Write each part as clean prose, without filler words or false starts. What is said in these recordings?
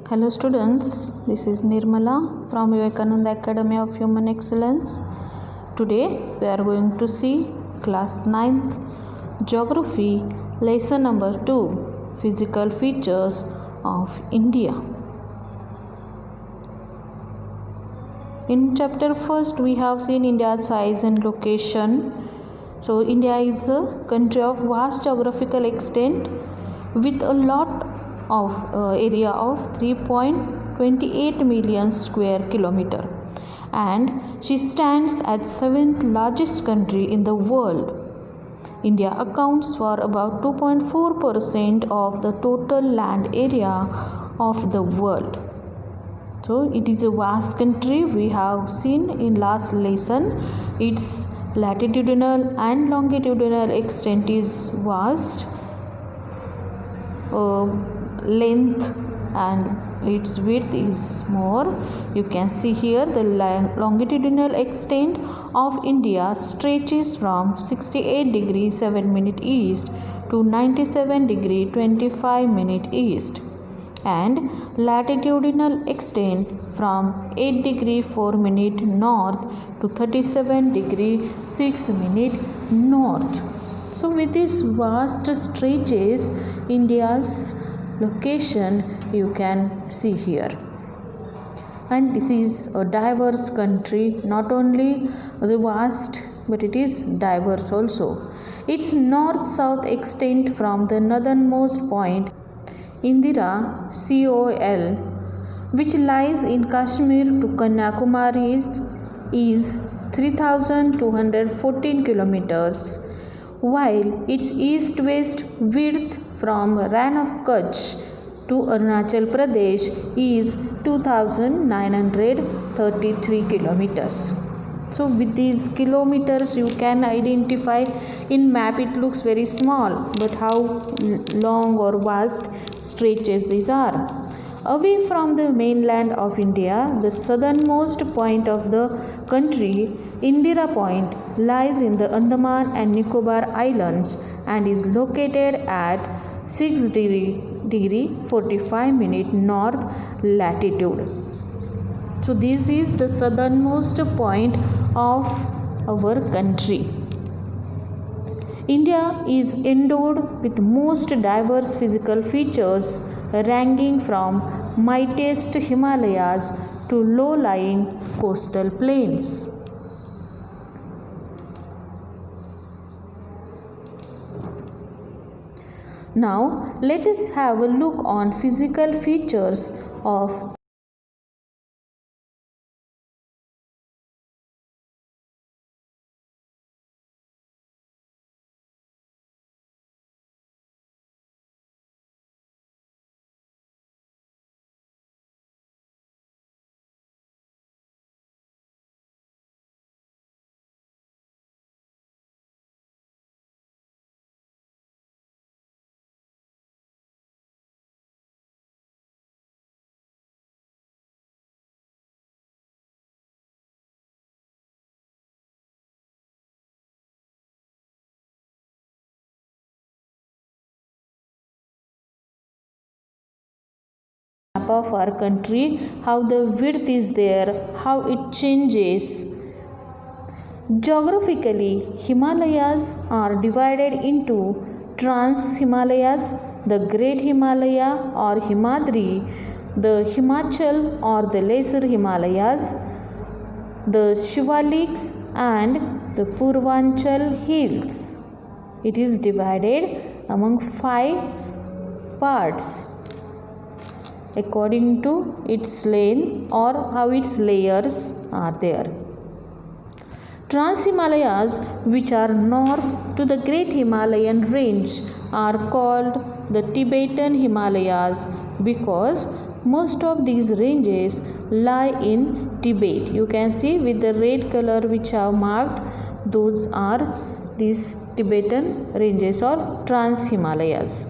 Hello students, this is Nirmala from Vivekananda Academy of Human Excellence. Today we are going to see class 9th Geography lesson number 2, Physical Features of India. In chapter first we have seen India's size and location. So India is a country of vast geographical extent with a lot of area of 3.28 million square kilometer, and she stands as seventh largest country in the world. India accounts for about 2.4% of the total land area of the world. So it is a vast country. We have seen in last lesson its latitudinal and longitudinal extent is vast. Length and its width is more. You can see here the longitudinal extent of India stretches from 68 degrees 7 minute east to 97 degree 25 minute east, and latitudinal extent from 8 degree 4 minute north to 37 degree 6 minute north. So with these vast stretches, India's location you can see here, and this is a diverse country, not only the vast but it is diverse also. Its north-south extent from the northernmost point Indira COL, which lies in Kashmir, to Kanyakumari is 3214 kilometers, while its east-west width from Rann of Kutch to Arunachal Pradesh is 2933 kilometers. So with these kilometers you can identify, in map it looks very small, but how long or vast stretches these are. Away from the mainland of India, the southernmost point of the country, Indira Point, lies in the Andaman and Nicobar Islands and is located at 6 degree 45 minute north latitude. So this is the southernmost point of our country. India is endowed with most diverse physical features, ranging from mightiest Himalayas to low-lying coastal plains. Now let us have a look on physical features of of our country, how the width is there, how it changes. Geographically, Himalayas are divided into Trans-Himalayas, the Great Himalaya or Himadri, the Himachal or the Lesser Himalayas, the Shivaliks and the Purvanchal Hills. It is divided among 5 parts according to its length or how its layers are there. Trans-Himalayas, which are north to the Great Himalayan range, are called the Tibetan Himalayas because most of these ranges lie in Tibet. You can see with the red color which I have marked, those are these Tibetan ranges or Trans-Himalayas.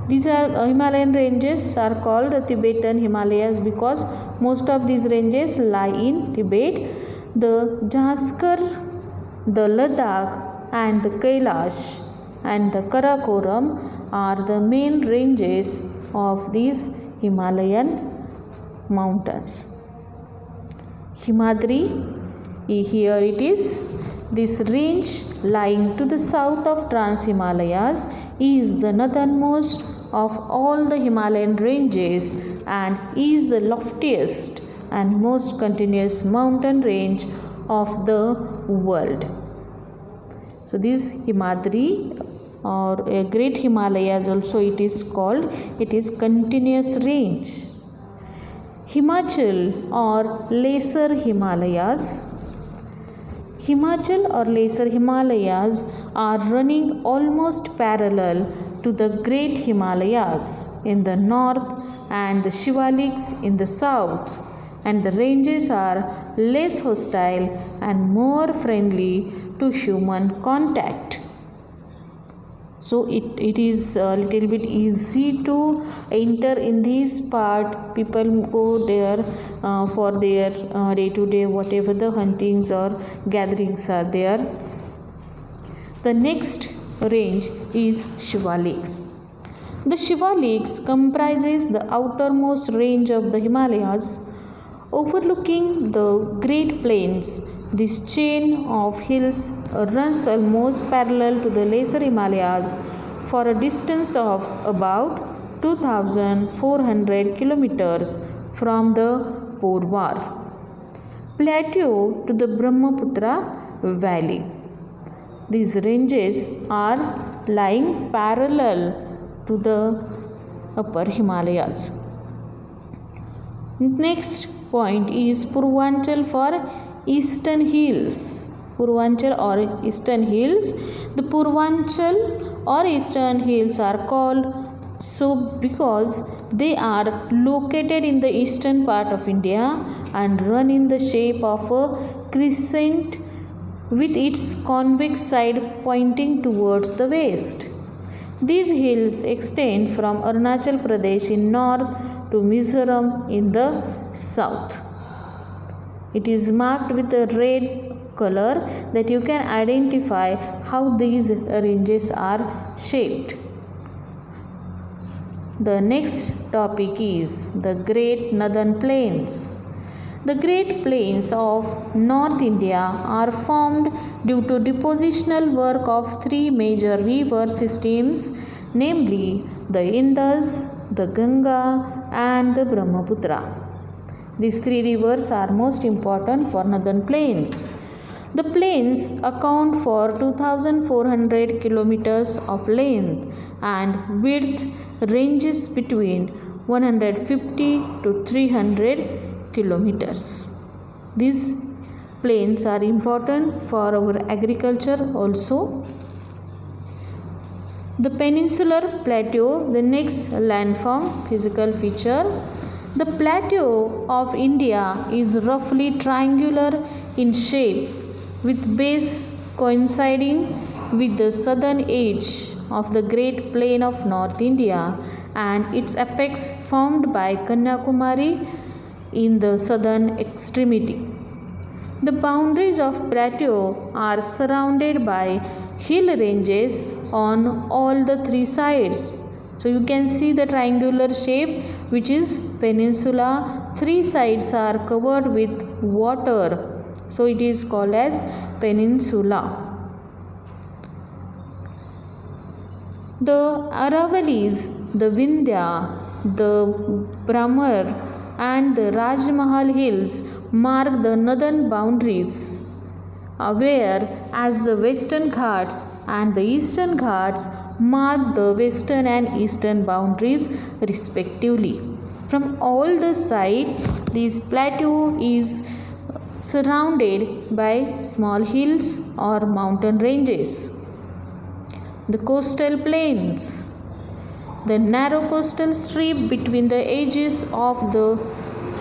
These are Himalayan ranges are called the Tibetan Himalayas because most of these ranges lie in Tibet. The Jaskar, the Ladakh and the Kailash and the Karakoram are the main ranges of these Himalayan mountains. Himadri, here it is. This range lying to the south of Trans-Himalayas is the northernmost of all the Himalayan ranges and is the loftiest and most continuous mountain range of the world. So this Himadri or a Great Himalayas also it is called, it is continuous range. Himachal or Lesser Himalayas. Himachal or Lesser Himalayas are running almost parallel to the Great Himalayas in the north and the Shivaliks in the south, and the ranges are less hostile and more friendly to human contact. So it is a little bit easy to enter in this part. People go there for their day-to-day whatever the huntings or gatherings are there. The next range is Shivaliks. The Shivaliks comprises the outermost range of the Himalayas, overlooking the Great Plains. This chain of hills runs almost parallel to the Lesser Himalayas for a distance of about 2,400 kilometers from the Porwar plateau to the Brahmaputra valley. These ranges are lying parallel to the upper Himalayas. Next point is Purvanchal for Eastern Hills. Purvanchal or Eastern Hills. The Purvanchal or Eastern Hills are called so because they are located in the eastern part of India and run in the shape of a crescent with its convex side pointing towards the west. These hills extend from Arunachal Pradesh in north to Mizoram in the south. It is marked with a red color that you can identify how these ranges are shaped. The next topic is the Great Northern Plains. The Great Plains of North India are formed due to depositional work of three major river systems, namely the Indus, the Ganga and the Brahmaputra. These three rivers are most important for northern plains. The plains account for 2,400 kilometers of length and width ranges between 150 to 300 kilometers. These plains are important for our agriculture also. The peninsular plateau, the next landform physical feature. The plateau of India is roughly triangular in shape with base coinciding with the southern edge of the Great Plain of North India and its apex formed by Kanyakumari in the southern extremity. The boundaries of plateau are surrounded by hill ranges on all the three sides. So you can see the triangular shape which is peninsula. Three sides are covered with water. So it is called as peninsula. The Aravalis, the Vindhya, the Brahmar and the Rajmahal hills mark the northern boundaries, whereas the Western Ghats and the Eastern Ghats mark the western and eastern boundaries respectively. From all the sides, this plateau is surrounded by small hills or mountain ranges. The coastal plains. The narrow coastal strip between the edges of the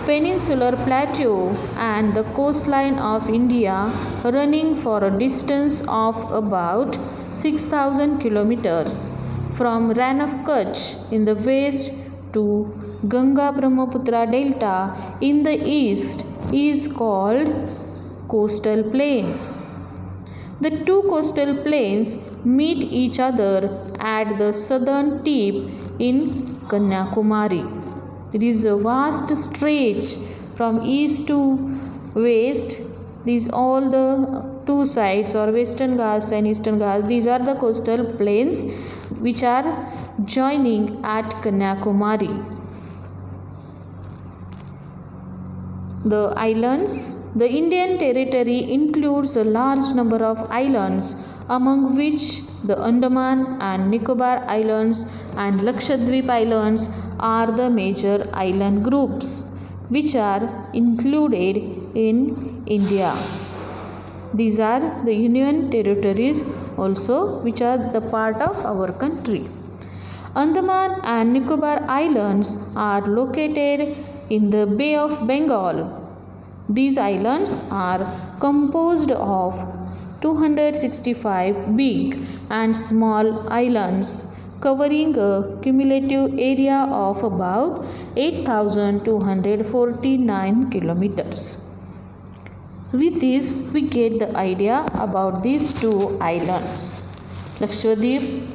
peninsular plateau and the coastline of India, running for a distance of about 6,000 kilometers from Rann of Kutch in the west to Ganga Brahmaputra Delta in the east is called coastal plains. The two coastal plains meet each other at the southern tip in Kanyakumari. It is a vast stretch from east to west. These all the two sides, or Western Ghats and Eastern Ghats, these are the coastal plains which are joining at Kanyakumari. The islands. The Indian territory includes a large number of islands, among which the Andaman and Nicobar Islands and Lakshadweep Islands are the major island groups which are included in India. These are the union territories also which are the part of our country. Andaman and Nicobar Islands are located in the Bay of Bengal. These islands are composed of 265 big and small islands covering a cumulative area of about 8,249 kilometers. With this, we get the idea about these two islands. Lakshadweep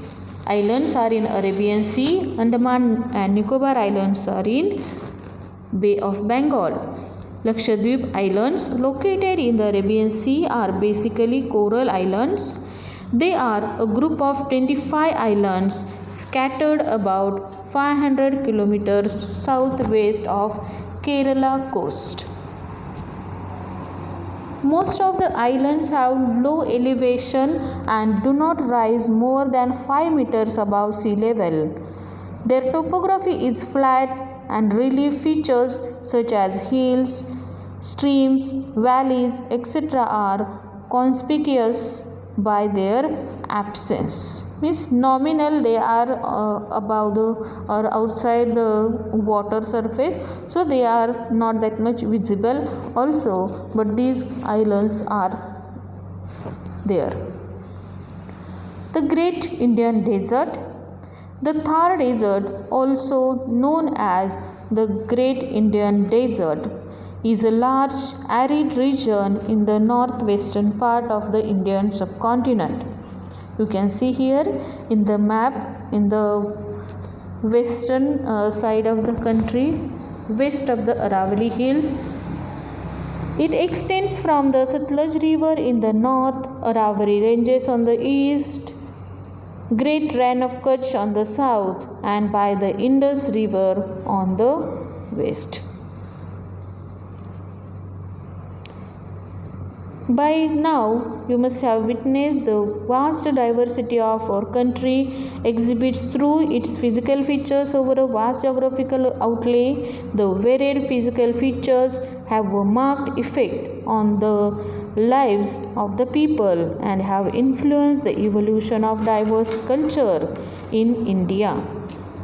Islands are in Arabian Sea. Andaman and Nicobar Islands are in Bay of Bengal. Lakshadweep Islands, located in the Arabian Sea, are basically coral islands. They are a group of 25 islands scattered about 500 kilometers southwest of Kerala coast. Most of the islands have low elevation and do not rise more than 5 meters above sea level. Their topography is flat and relief features such as hills, streams, valleys, etc. are conspicuous by their absence. Means nominal, they are above the or outside the water surface, so they are not that much visible also, but these islands are there. The Great Indian Desert. The Thar Desert, also known as the Great Indian Desert, is a large arid region in the northwestern part of the Indian subcontinent. You can see here in the map, in the western side of the country, west of the Aravalli Hills. It extends from the Satluj River in the north, Aravalli Ranges on the east, Great Rann of Kutch on the south, and by the Indus River on the west. By now, you must have witnessed the vast diversity of our country exhibits through its physical features over a vast geographical outlay. The varied physical features have a marked effect on the lives of the people and have influenced the evolution of diverse culture in India.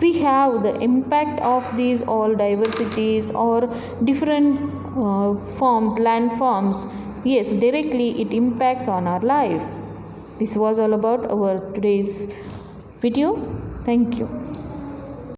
We have the impact of these all diversities or different forms, landforms. Yes, directly it impacts on our life. This was all about our today's video. Thank you.